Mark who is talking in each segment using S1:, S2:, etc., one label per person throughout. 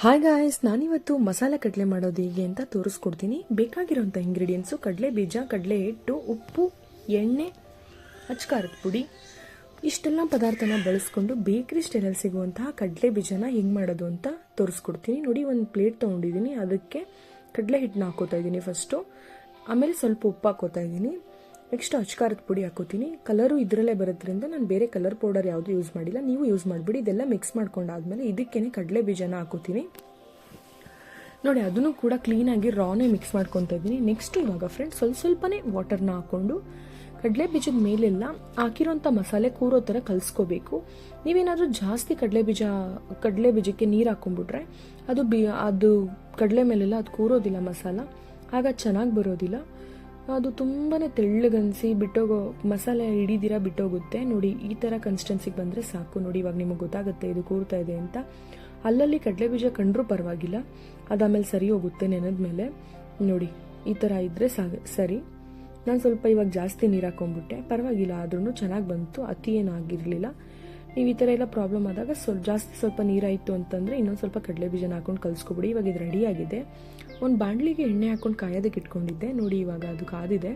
S1: Hi guys, ನಾನಿವತ್ತು ಮಸಾಲೆ ಕಡಲೆ ಮಾಡೋದು ಹೇಗೆ ಅಂತ ತೋರಿಸ್ಕೊಡ್ತೀನಿ. ಬೇಕಾಗಿರೋಂಥ ಇಂಗ್ರೀಡಿಯೆಂಟ್ಸು ಕಡಲೆ ಬೀಜ, ಕಡಲೆ ಹಿಟ್ಟು, ಉಪ್ಪು, ಎಣ್ಣೆ, ಅಚ್ಕಾರದ ಪುಡಿ, ಇಷ್ಟೆಲ್ಲ ಪದಾರ್ಥನ ಬಳಸ್ಕೊಂಡು ಬೇಕ್ರಿ ಸ್ಟೈಲಲ್ಲಿ ಸಿಗುವಂತಹ ಕಡಲೆ ಬೀಜನ ಹೆಂಗೆ ಮಾಡೋದು ಅಂತ ತೋರಿಸ್ಕೊಡ್ತೀನಿ. ನೋಡಿ, ಒಂದು ಪ್ಲೇಟ್ ತೊಗೊಂಡಿದ್ದೀನಿ. ಅದಕ್ಕೆ ಕಡಲೆ ಹಿಟ್ಟನ್ನ ಹಾಕೋತಾ ಇದ್ದೀನಿ ಫಸ್ಟು. ಆಮೇಲೆ ಸ್ವಲ್ಪ ಉಪ್ಪು ಹಾಕೋತಾ ಇದ್ದೀನಿ. ನೆಕ್ಸ್ಟ್ ಅಚ್ಕಾರದ ಪುಡಿ ಹಾಕೋತೀನಿ. ಕಲರು ಇದರಲ್ಲೇ ಬರೋದ್ರಿಂದ ನಾನು ಬೇರೆ ಕಲರ್ ಪೌಡರ್ ಯಾವುದು ಯೂಸ್ ಮಾಡಿಲ್ಲ, ನೀವು ಯೂಸ್ ಮಾಡಿಬಿಡಿ. ಇದೆಲ್ಲ ಮಿಕ್ಸ್ ಮಾಡ್ಕೊಂಡಾದ್ಮೇಲೆ ಇದಕ್ಕೇನೆ ಕಡಲೆ ಬೀಜನ ಹಾಕೋತೀನಿ. ನೋಡಿ, ಅದನ್ನು ಕೂಡ ಕ್ಲೀನಾಗಿ ರಾನೇ ಮಿಕ್ಸ್ ಮಾಡ್ಕೊತಾ ಇದ್ದೀನಿ. ನೆಕ್ಸ್ಟ್ ಇವಾಗ ಫ್ರೆಂಡ್ಸ್ ಸ್ವಲ್ಪನೇ ವಾಟರ್ನ ಹಾಕ್ಕೊಂಡು ಕಡಲೆ ಬೀಜದ ಮೇಲೆಲ್ಲ ಹಾಕಿರೋಂಥ ಮಸಾಲೆ ಕೂರೋ ಥರ ಕಲಿಸ್ಕೋಬೇಕು. ನೀವೇನಾದರೂ ಜಾಸ್ತಿ ಕಡಲೆ ಬೀಜಕ್ಕೆ ನೀರು ಹಾಕೊಂಡ್ಬಿಟ್ರೆ ಅದು ಕಡಲೆ ಮೇಲೆಲ್ಲ ಅದು ಕೂರೋದಿಲ್ಲ ಮಸಾಲ, ಆಗ ಚೆನ್ನಾಗಿ ಬರೋದಿಲ್ಲ. ಅದು ತುಂಬಾ ತೆಳ್ಳಗನ್ಸಿ ಮಸಾಲೆ ಹಿಡಿದಿರ ಬಿಟ್ಟೋಗುತ್ತೆ. ನೋಡಿ, ಈ ಥರ ಕನ್ಸಿಸ್ಟೆನ್ಸಿಗೆ ಬಂದರೆ ಸಾಕು. ನೋಡಿ, ಇವಾಗ ನಿಮಗೆ ಗೊತ್ತಾಗುತ್ತೆ ಇದು ಕೂರ್ತಾ ಇದೆ ಅಂತ. ಅಲ್ಲಲ್ಲಿ ಕಡಲೆ ಬೀಜ ಕಂಡ್ರೂ ಪರವಾಗಿಲ್ಲ, ಅದಾದಮೇಲೆ ಸರಿ ಹೋಗುತ್ತೆ ನೆನೆದ ಮೇಲೆ. ನೋಡಿ, ಈ ಥರ ಇದ್ದರೆ ಸರಿ. ನಾನು ಸ್ವಲ್ಪ ಇವಾಗ ಜಾಸ್ತಿ ನೀರು ಹಾಕೊಂಡ್ಬಿಟ್ಟೆ, ಪರವಾಗಿಲ್ಲ, ಆದ್ರೂ ಚೆನ್ನಾಗಿ ಬಂತು, ಅತಿ ಏನಾಗಿರಲಿಲ್ಲ. ನೀವು ಈ ಥರ ಎಲ್ಲ ಪ್ರಾಬ್ಲಮ್ ಆದಾಗ ಸ್ವಲ್ಪ ನೀರಾಯಿತು ಅಂತಂದರೆ ಇನ್ನೊಂದು ಸ್ವಲ್ಪ ಕಡಲೆ ಬೀಜನ ಹಾಕೊಂಡು ಕಲಿಸ್ಕೊಬಿಡಿ. ಇವಾಗ ಇದು ರೆಡಿಯಾಗಿದೆ. ಒಂದು ಬಾಣಲಿಗೆ ಎಣ್ಣೆ ಹಾಕೊಂಡು ಕಾಯೋದಕ್ಕೆ ಇಟ್ಕೊಂಡಿದ್ದೆ. ನೋಡಿ, ಇವಾಗ ಅದು ಕಾದಿದೆ.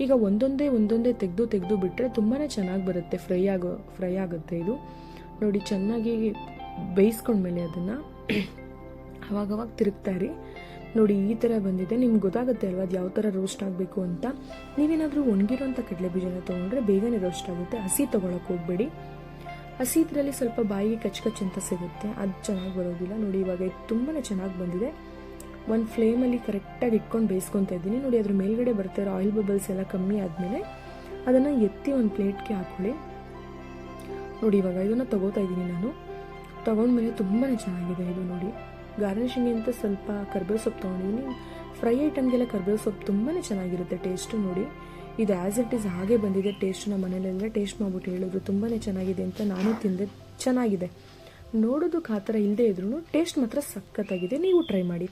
S1: ಈಗ ಒಂದೊಂದೇ ತೆಗೆದು ಬಿಟ್ಟರೆ ತುಂಬಾ ಚೆನ್ನಾಗಿ ಬರುತ್ತೆ, ಫ್ರೈ ಆಗುತ್ತೆ ಇದು. ನೋಡಿ, ಚೆನ್ನಾಗಿ ಬೇಯಿಸ್ಕೊಂಡ್ಮೇಲೆ ಅದನ್ನು ಅವಾಗವಾಗ ತಿರುಗ್ತಾ ಇರಿ. ನೋಡಿ, ಈ ಥರ ಬಂದಿದೆ. ನಿಮ್ಗೆ ಗೊತ್ತಾಗುತ್ತೆ ಅಲ್ವಾ ಅದು ಯಾವ ಥರ ರೋಸ್ಟ್ ಆಗಬೇಕು ಅಂತ. ನೀವೇನಾದರೂ ಒಣಗಿರೋಂಥ ಕಡಲೆ ಬೀಜನ ತೊಗೊಂಡ್ರೆ ಬೇಗನೆ ರೋಸ್ಟ್ ಆಗುತ್ತೆ. ಹಸಿ ತೊಗೊಳಕ್ಕೆ ಹೋಗಬೇಡಿ. ಹಸಿ ಇದರಲ್ಲಿ ಸ್ವಲ್ಪ ಬಾಯಿಗೆ ಕಚ್ ಅಂತ ಸಿಗುತ್ತೆ, ಅದು ಚೆನ್ನಾಗಿ ಬರೋದಿಲ್ಲ. ನೋಡಿ, ಇವಾಗ ಇದು ತುಂಬಾ ಚೆನ್ನಾಗಿ ಬಂದಿದೆ. ಒಂದು ಫ್ಲೇಮಲ್ಲಿ ಕರೆಕ್ಟಾಗಿ ಇಟ್ಕೊಂಡು ಬೇಯಿಸ್ಕೊತಾ ಇದ್ದೀನಿ. ನೋಡಿ, ಅದ್ರ ಮೇಲ್ಗಡೆ ಬರ್ತಾ ಆಯಿಲ್ ಬಬಲ್ಸ್ ಎಲ್ಲ ಕಮ್ಮಿ ಆದಮೇಲೆ ಅದನ್ನು ಎತ್ತಿ ಒಂದು ಪ್ಲೇಟ್ಗೆ ಹಾಕೊಳ್ಳಿ. ನೋಡಿ, ಇವಾಗ ಇದನ್ನು ತೊಗೋತಾ ಇದ್ದೀನಿ ನಾನು. ತೊಗೊಂಡ್ಮೇಲೆ ತುಂಬಾ ಚೆನ್ನಾಗಿದೆ ಇದು. ನೋಡಿ, ಗಾರ್ನಿಷಿಂಗ್ ಅಂತ ಸ್ವಲ್ಪ ಕರ್ಬೇವು ಸೊಪ್ಪು ತೊಗೊಂಡಿದ್ದೀನಿ. ಫ್ರೈ ಐಟಮ್ಗೆಲ್ಲ ಕರ್ಬೇವು ಸೊಪ್ಪು ತುಂಬಾ ಚೆನ್ನಾಗಿರುತ್ತೆ ಟೇಸ್ಟು. ನೋಡಿ, ಇದು ಆ್ಯಸ್ ಇಟ್ ಈಸ್ ಹಾಗೆ ಬಂದಿದೆ ಟೇಸ್ಟ್. ನಮ್ಮ ಮನೇಲೆಲ್ಲ ಟೇಸ್ಟ್ ಮಾಡ್ಬಿಟ್ಟು ಹೇಳಿದ್ರು ತುಂಬಾ ಚೆನ್ನಾಗಿದೆ ಅಂತ. ನಾನು ತಿಂದೆ, ಚೆನ್ನಾಗಿದೆ. ನೋಡೋದಕ್ಕೆ ಆ ಥರ ಇಲ್ಲದೆ ಇದ್ರೂ ಟೇಸ್ಟ್ ಮಾತ್ರ ಸಖತ್ತಾಗಿದೆ. ನೀವು ಟ್ರೈ ಮಾಡಿ.